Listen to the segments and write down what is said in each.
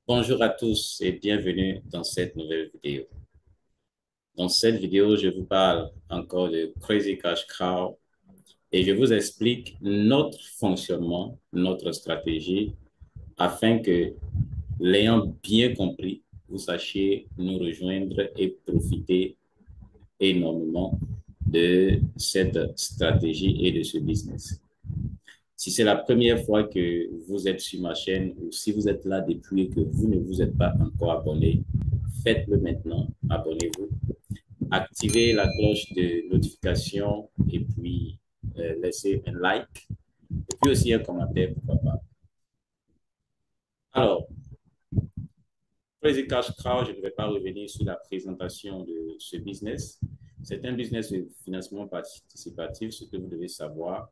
Bonjour à tous et bienvenue dans cette nouvelle vidéo. Dans cette vidéo, je vous parle encore de Crazy Cash Cow et je vous explique notre fonctionnement, notre stratégie afin que, l'ayant bien compris, vous sachiez nous rejoindre et profiter énormément de cette stratégie et de ce business. Si c'est la première fois que vous êtes sur ma chaîne ou si vous êtes là depuis et que vous ne vous êtes pas encore abonné, faites-le maintenant, abonnez-vous, activez la cloche de notification et puis laissez un like et puis aussi un commentaire, pourquoi pas. Alors, Crazy Cash Cow, je ne vais pas revenir sur la présentation de ce business. C'est un business de financement participatif, ce que vous devez savoir.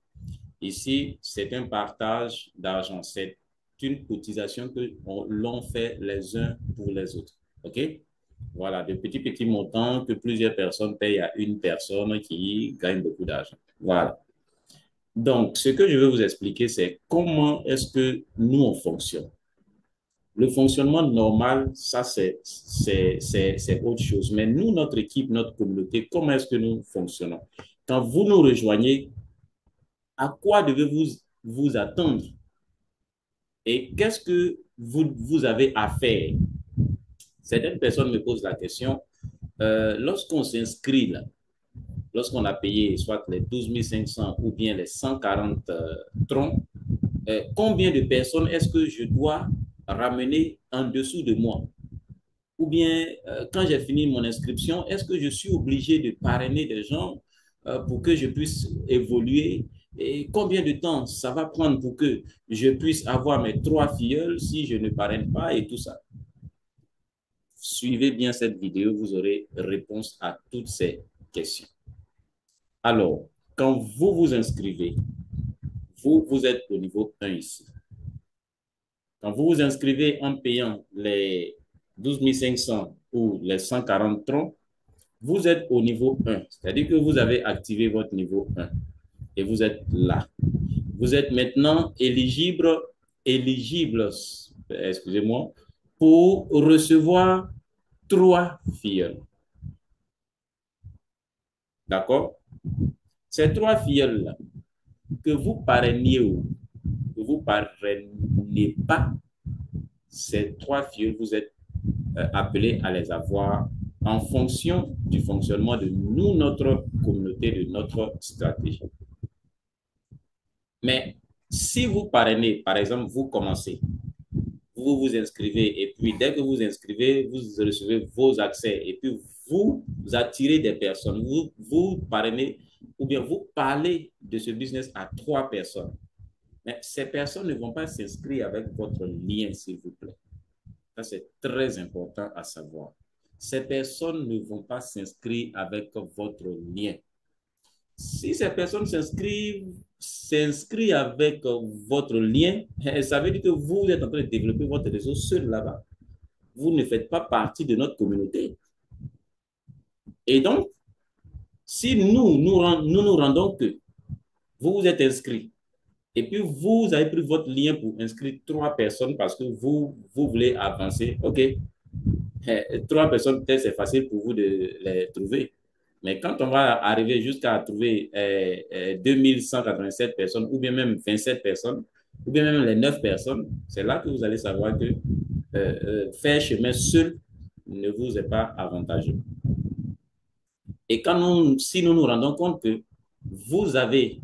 Ici, c'est un partage d'argent. C'est une cotisation que l'on fait les uns pour les autres. OK? Voilà, de petits montants que plusieurs personnes payent à une personne qui gagne beaucoup d'argent. Voilà. Donc, ce que je veux vous expliquer, c'est comment est-ce que nous, on fonctionne. Le fonctionnement normal, ça, c'est autre chose. Mais nous, notre équipe, notre communauté, comment est-ce que nous fonctionnons? Quand vous nous rejoignez, à quoi devez-vous vous attendre? Et qu'est-ce que vous avez à faire? Certaines personnes me posent la question, lorsqu'on s'inscrit là, lorsqu'on a payé soit les 12 500 ou bien les 140 troncs, combien de personnes est-ce que je dois ramener en dessous de moi? Ou bien, quand j'ai fini mon inscription, est-ce que je suis obligé de parrainer des gens pour que je puisse évoluer? Et combien de temps ça va prendre pour que je puisse avoir mes 3 filleuls si je ne parraine pas et tout ça? Suivez bien cette vidéo, vous aurez réponse à toutes ces questions. Alors, quand vous vous inscrivez, vous êtes au niveau 1 ici. Quand vous vous inscrivez en payant les 12 500 ou les 140 troncs, vous êtes au niveau 1, c'est-à-dire que vous avez activé votre niveau 1 et vous êtes là. Vous êtes maintenant éligible, excusez-moi, pour recevoir 3 filleuls. D'accord? Ces 3 filleuls-là, que vous parrainiez ou que vous parrainez pas, ces 3 filleuls, vous êtes appelés à les avoir en fonction du fonctionnement de nous, notre communauté, de notre stratégie. Mais si vous parrainez, par exemple, vous commencez, vous vous inscrivez et puis dès que vous inscrivez, vous recevez vos accès et puis vous attirez des personnes, vous parrainez ou bien vous parlez de ce business à 3 personnes. Mais ces personnes ne vont pas s'inscrire avec votre lien, s'il vous plaît. Ça, c'est très important à savoir. Ces personnes ne vont pas s'inscrire avec votre lien. Si ces personnes s'inscrivent avec votre lien, ça veut dire que vous êtes en train de développer votre réseau seul là-bas. Vous ne faites pas partie de notre communauté. Et donc, si nous rendons que vous vous êtes inscrit et puis vous avez pris votre lien pour inscrire 3 personnes parce que vous voulez avancer, OK. 3 personnes, peut-être c'est facile pour vous de les trouver. Mais quand on va arriver jusqu'à trouver 2187 personnes, ou bien même 27 personnes, ou bien même les 9 personnes, c'est là que vous allez savoir que faire chemin seul ne vous est pas avantageux. Et si nous nous rendons compte que vous avez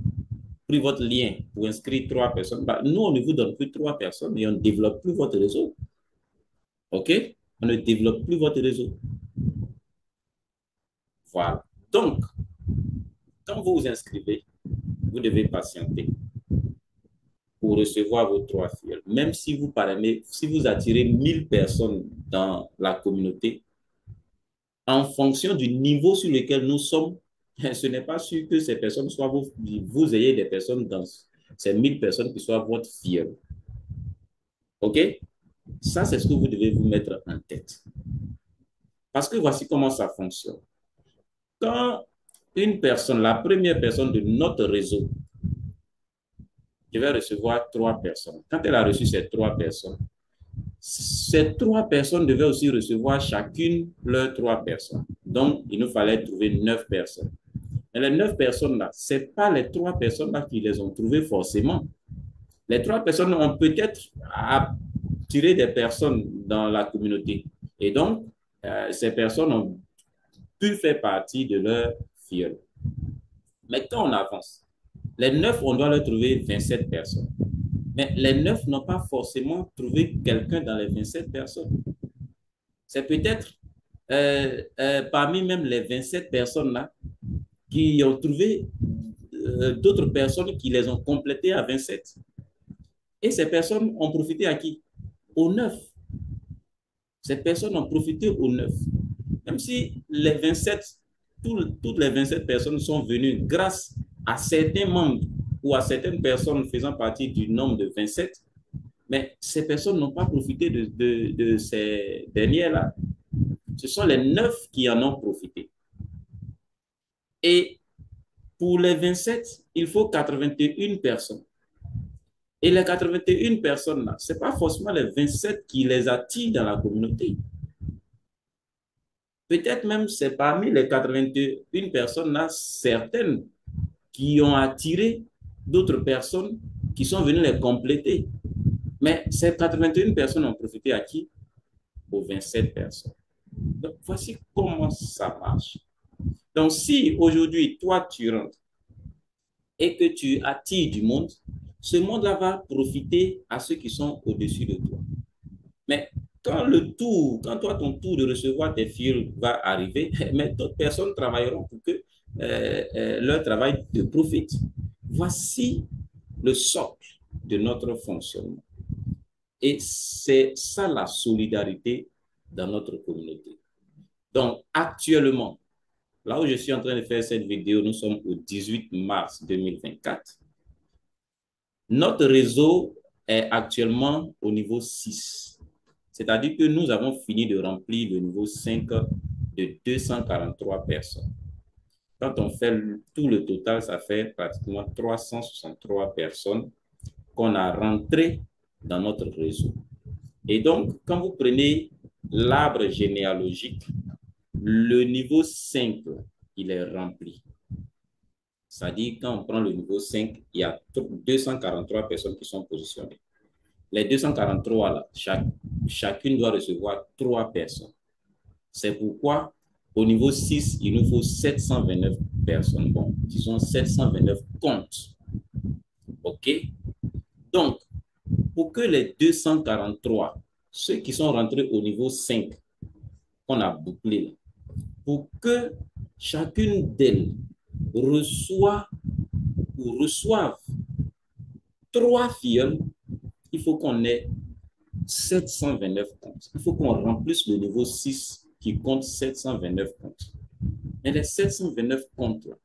pris votre lien pour inscrire 3 personnes, bah, nous, on ne vous donne plus 3 personnes et on ne développe plus votre réseau. OK? On ne développe plus votre réseau. Voilà. Donc, quand vous vous inscrivez, vous devez patienter pour recevoir vos 3 filleuls. Même si vous parrainez, si vous attirez 1000 personnes dans la communauté, en fonction du niveau sur lequel nous sommes, ce n'est pas sûr que ces personnes soient vous ayez des personnes dans ces 1000 personnes qui soient votre filleul. OK? Ça, c'est ce que vous devez vous mettre en tête. Parce que voici comment ça fonctionne. Quand une personne, la première personne de notre réseau, je vais recevoir 3 personnes. Quand elle a reçu ces 3 personnes, ces 3 personnes devaient aussi recevoir chacune leurs 3 personnes. Donc, il nous fallait trouver 9 personnes. Et les 9 personnes-là, ce n'est pas les 3 personnes-là qui les ont trouvées forcément. Les 3 personnes ont peut-être attiré des personnes dans la communauté. Et donc, ces personnes ont pu faire partie de leur filleul. Mais quand on avance, les 9, on doit leur trouver 27 personnes. Mais les 9 n'ont pas forcément trouvé quelqu'un dans les 27 personnes. C'est peut-être parmi même les 27 personnes-là qui ont trouvé d'autres personnes qui les ont complétées à 27. Et ces personnes ont profité à qui? Aux 9. Ces personnes ont profité aux 9. Même si les 27, toutes les 27 personnes sont venues grâce à certains membres ou à certaines personnes faisant partie du nombre de 27, mais ces personnes n'ont pas profité de ces dernières-là. Ce sont les 9 qui en ont profité. Et pour les 27, il faut 81 personnes. Et les 81 personnes-là, ce n'est pas forcément les 27 qui les attirent dans la communauté. Peut-être même c'est parmi les 81 personnes-là, certaines qui ont attiré d'autres personnes qui sont venues les compléter. Mais ces 81 personnes ont profité à qui? Aux 27 personnes. Donc, voici comment ça marche. Donc, si aujourd'hui, toi, tu rentres et que tu attires du monde, ce monde-là va profiter à ceux qui sont au-dessus de toi. Mais quand toi, ton tour de recevoir tes filles va arriver, mais d'autres personnes travailleront pour que leur travail te profite. Voici le socle de notre fonctionnement. Et c'est ça la solidarité dans notre communauté. Donc, actuellement, là où je suis en train de faire cette vidéo, nous sommes au 18 mars 2024. Notre réseau est actuellement au niveau 6. C'est-à-dire que nous avons fini de remplir le niveau 5 de 243 personnes. Quand on fait tout le total, ça fait pratiquement 363 personnes qu'on a rentrées dans notre réseau. Et donc, quand vous prenez l'arbre généalogique, le niveau 5, il est rempli. C'est-à-dire, quand on prend le niveau 5, il y a 243 personnes qui sont positionnées. Les 243, là, chacune doit recevoir 3 personnes. C'est pourquoi, au niveau 6, il nous faut 729 personnes. Bon, disons 729 comptes. OK? Donc, pour que les 243, ceux qui sont rentrés au niveau 5, qu'on a bouclé, pour que chacune d'elles reçoive 3 filles, il faut qu'on ait 729 comptes. Il faut qu'on remplisse le niveau 6 qui compte 729 comptes. Mais les 729 comptes là,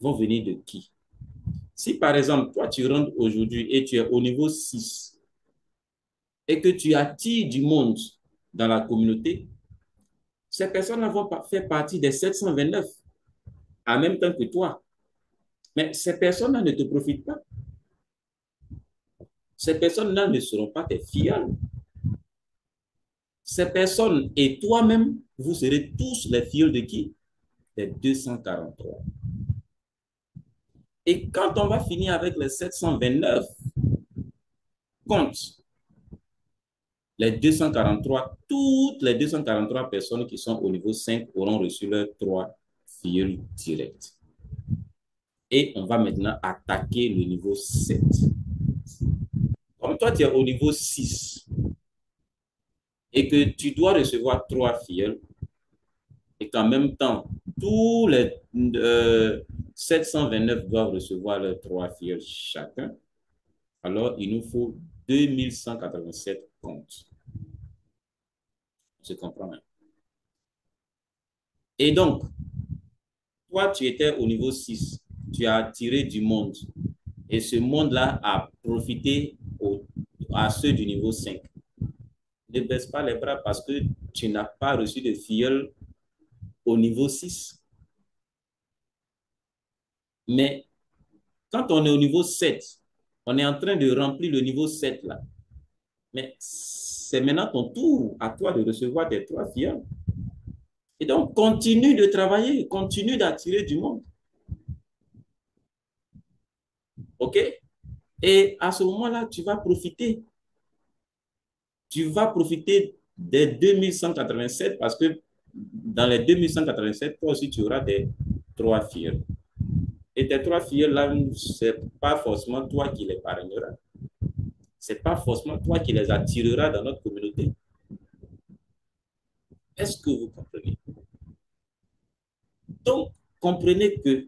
vont venir de qui? Si par exemple, toi tu rentres aujourd'hui et tu es au niveau 6 et que tu attires du monde dans la communauté, ces personnes-là vont faire partie des 729 en même temps que toi. Mais ces personnes-là ne te profitent pas. Ces personnes-là ne seront pas tes filles. Ces personnes et toi-même, vous serez tous les filles de qui? Des 243. Et quand on va finir avec les 729 comptes, les 243, toutes les 243 personnes qui sont au niveau 5 auront reçu leurs 3 filles directes. Et on va maintenant attaquer le niveau 7. Comme toi, tu es au niveau 6 et que tu dois recevoir 3 filles, et qu'en même temps, tous les 729 doivent recevoir leurs 3 filles chacun, alors il nous faut 2187 comptes. On se comprend, hein? Et donc, toi, tu étais au niveau 6, tu as attiré du monde, et ce monde-là a profité à ceux du niveau 5. Ne baisse pas les bras parce que tu n'as pas reçu de filleul au niveau 6. Mais quand on est au niveau 7, on est en train de remplir le niveau 7 là. Mais c'est maintenant ton tour à toi de recevoir tes 3 filles. Et donc, continue de travailler, continue d'attirer du monde. OK? Et à ce moment-là, tu vas profiter. Tu vas profiter des 2187 parce que dans les 2187, toi aussi, tu auras tes 3 filles. Et tes 3 filles, là, ce n'est pas forcément toi qui les parraineras. Ce n'est pas forcément toi qui les attireras dans notre communauté. Est-ce que vous comprenez? Donc, comprenez que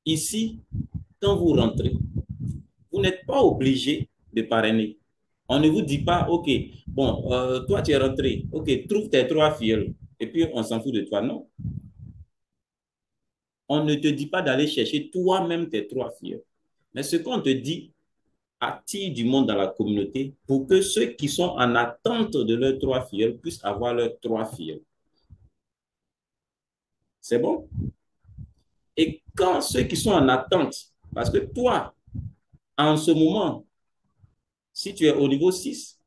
ici, quand vous rentrez, vous n'êtes pas obligé de parrainer. On ne vous dit pas, OK, bon, toi tu es rentré, OK, trouve tes 3 filles et puis on s'en fout de toi. Non. On ne te dit pas d'aller chercher toi-même tes 3 filles. Mais ce qu'on te dit, attire du monde dans la communauté pour que ceux qui sont en attente de leurs 3 filles puissent avoir leurs 3 filles. C'est bon? Et quand ceux qui sont en attente, parce que toi, en ce moment, si tu es au niveau 6,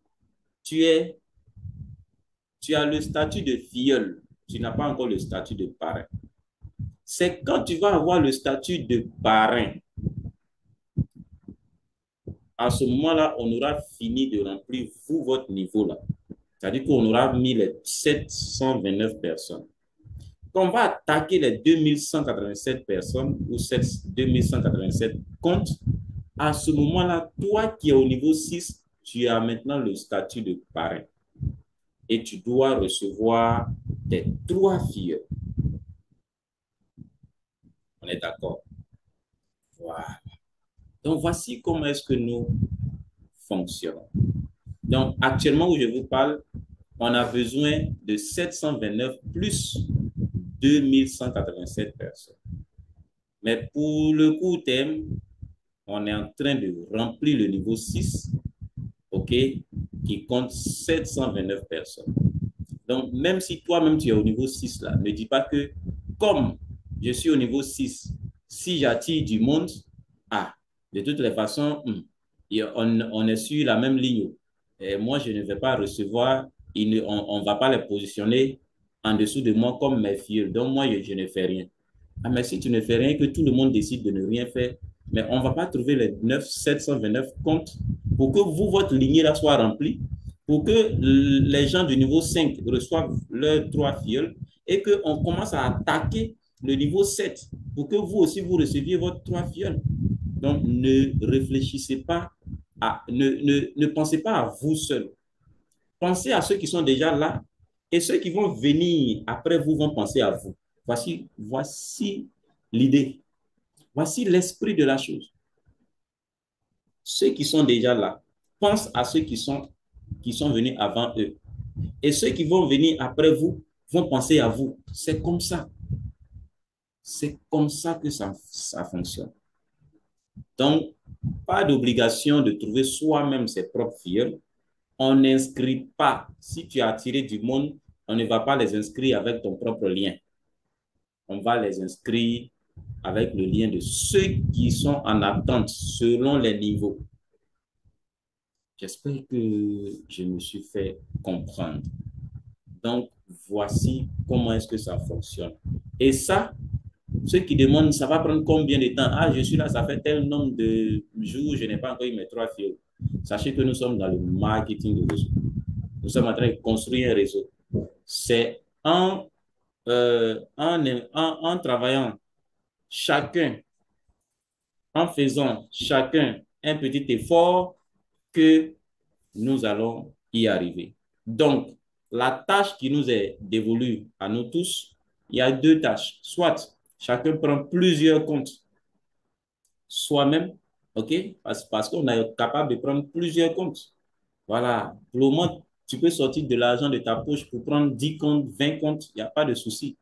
tu as le statut de filleul. Tu n'as pas encore le statut de parrain. C'est quand tu vas avoir le statut de parrain, à ce moment-là, on aura fini de remplir vous, votre niveau là. C'est-à-dire qu'on aura mis les 729 personnes. Quand on va attaquer les 2187 personnes ou 2187 comptes, à ce moment-là, toi qui es au niveau 6, tu as maintenant le statut de parrain. Et tu dois recevoir tes 3 filles. On est d'accord? Voilà. Donc, voici comment est-ce que nous fonctionnons. Donc, actuellement où je vous parle, on a besoin de 729 plus 2187 personnes. Mais pour le court terme, on est en train de remplir le niveau 6, OK, qui compte 729 personnes. Donc, même si toi-même tu es au niveau 6, là, ne dis pas que comme je suis au niveau 6, si j'attire du monde, de toutes les façons, on est sur la même ligne. Et moi, je ne vais pas recevoir, on ne va pas les positionner en dessous de moi comme mes filles. Donc, moi, je ne fais rien. Mais si tu ne fais rien, que tout le monde décide de ne rien faire, mais on ne va pas trouver les 729 comptes pour que vous, votre lignée là soit remplie, pour que les gens du niveau 5 reçoivent leurs 3 filles et qu'on commence à attaquer le niveau 7 pour que vous aussi, vous receviez votre 3 filles. Donc, ne réfléchissez pas ne pensez pas à vous seul. Pensez à ceux qui sont déjà là et ceux qui vont venir après vous vont penser à vous. Voici l'idée. Voici l'esprit de la chose. Ceux qui sont déjà là pensent à ceux qui sont venus avant eux. Et ceux qui vont venir après vous vont penser à vous. C'est comme ça. C'est comme ça que ça fonctionne. Donc, pas d'obligation de trouver soi-même ses propres filles. On n'inscrit pas. Si tu as attiré du monde, on ne va pas les inscrire avec ton propre lien. On va les inscrire avec le lien de ceux qui sont en attente selon les niveaux. J'espère que je me suis fait comprendre. Donc, voici comment est-ce que ça fonctionne. Et ça, ceux qui demandent, ça va prendre combien de temps? Je suis là, ça fait tel nombre de jours, je n'ai pas encore eu mes 3 filles. Sachez que nous sommes dans le marketing de réseau. Nous sommes en train de construire un réseau. C'est en travaillant chacun, en faisant chacun un petit effort que nous allons y arriver. Donc, la tâche qui nous est dévolue à nous tous, il y a 2 tâches. Soit chacun prend plusieurs comptes soi-même, OK? Parce qu'on est capable de prendre plusieurs comptes. Voilà. Pour le moment, tu peux sortir de l'argent de ta poche pour prendre 10 comptes, 20 comptes, il n'y a pas de souci.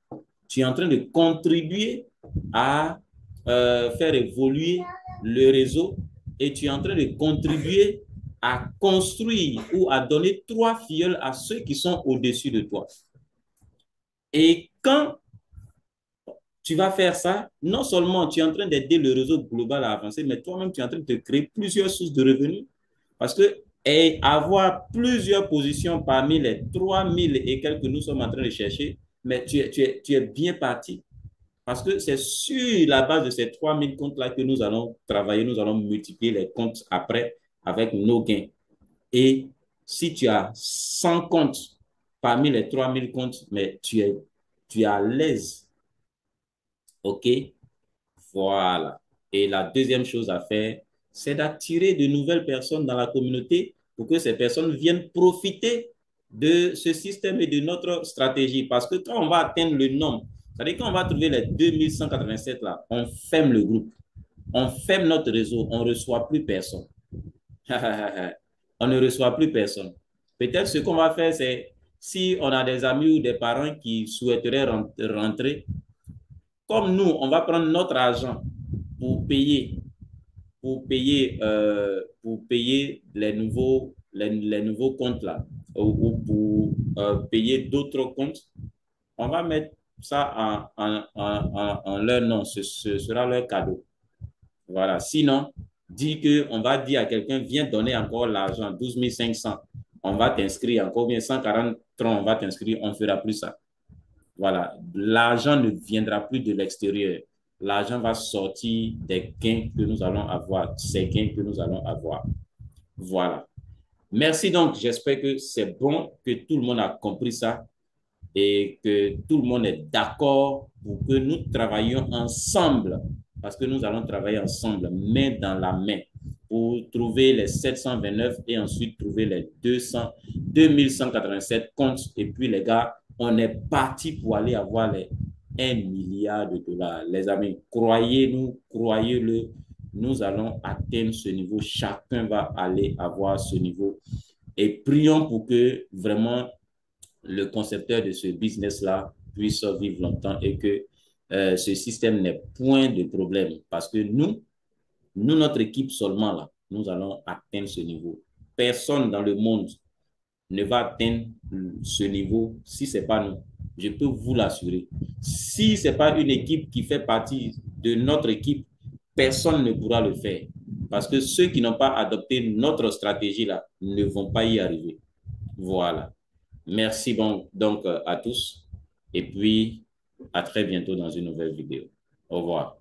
Tu es en train de contribuer à faire évoluer le réseau et tu es en train de contribuer à construire ou à donner 3 filles à ceux qui sont au-dessus de toi. Et quand tu vas faire ça, non seulement tu es en train d'aider le réseau global à avancer, mais toi-même, tu es en train de créer plusieurs sources de revenus. Parce que et avoir plusieurs positions parmi les 3000 et quelques que nous sommes en train de chercher, mais tu es bien parti. Parce que c'est sur la base de ces 3000 comptes-là que nous allons travailler, nous allons multiplier les comptes après avec nos gains. Et si tu as 100 comptes parmi les 3000 comptes, mais tu es à l'aise. OK? Voilà. Et la deuxième chose à faire, c'est d'attirer de nouvelles personnes dans la communauté pour que ces personnes viennent profiter de ce système et de notre stratégie. Parce que quand on va atteindre le nombre, c'est-à-dire quand on va trouver les 2187 là, on ferme le groupe, on ferme notre réseau, on ne reçoit plus personne. On ne reçoit plus personne. Peut-être ce qu'on va faire, c'est si on a des amis ou des parents qui souhaiteraient rentrer, comme nous, on va prendre notre argent pour payer, pour payer les nouveaux comptes là, ou pour payer d'autres comptes. On va mettre ça en leur nom. Ce sera leur cadeau. Voilà. Sinon, on va dire à quelqu'un, viens donner encore l'argent, 12 500. On va t'inscrire encore bien 140 troncs, on va t'inscrire, on ne fera plus ça. Voilà. L'argent ne viendra plus de l'extérieur. L'argent va sortir des gains que nous allons avoir, ces gains que nous allons avoir. Voilà. Merci donc. J'espère que c'est bon, que tout le monde a compris ça et que tout le monde est d'accord pour que nous travaillions ensemble, parce que nous allons travailler ensemble, main dans la main, pour trouver les 729 et ensuite trouver les 2187 comptes. Et puis les gars, on est parti pour aller avoir les 1 milliard de dollars. Les amis, croyez-nous, croyez-le, nous allons atteindre ce niveau. Chacun va aller avoir ce niveau. Et prions pour que vraiment le concepteur de ce business-là puisse vivre longtemps et que ce système n'ait point de problème. Parce que nous, notre équipe seulement, là, nous allons atteindre ce niveau. Personne dans le monde ne va atteindre ce niveau si ce n'est pas nous. Je peux vous l'assurer. Si ce n'est pas une équipe qui fait partie de notre équipe, personne ne pourra le faire. Parce que ceux qui n'ont pas adopté notre stratégie là ne vont pas y arriver. Voilà. Merci donc à tous et puis à très bientôt dans une nouvelle vidéo. Au revoir.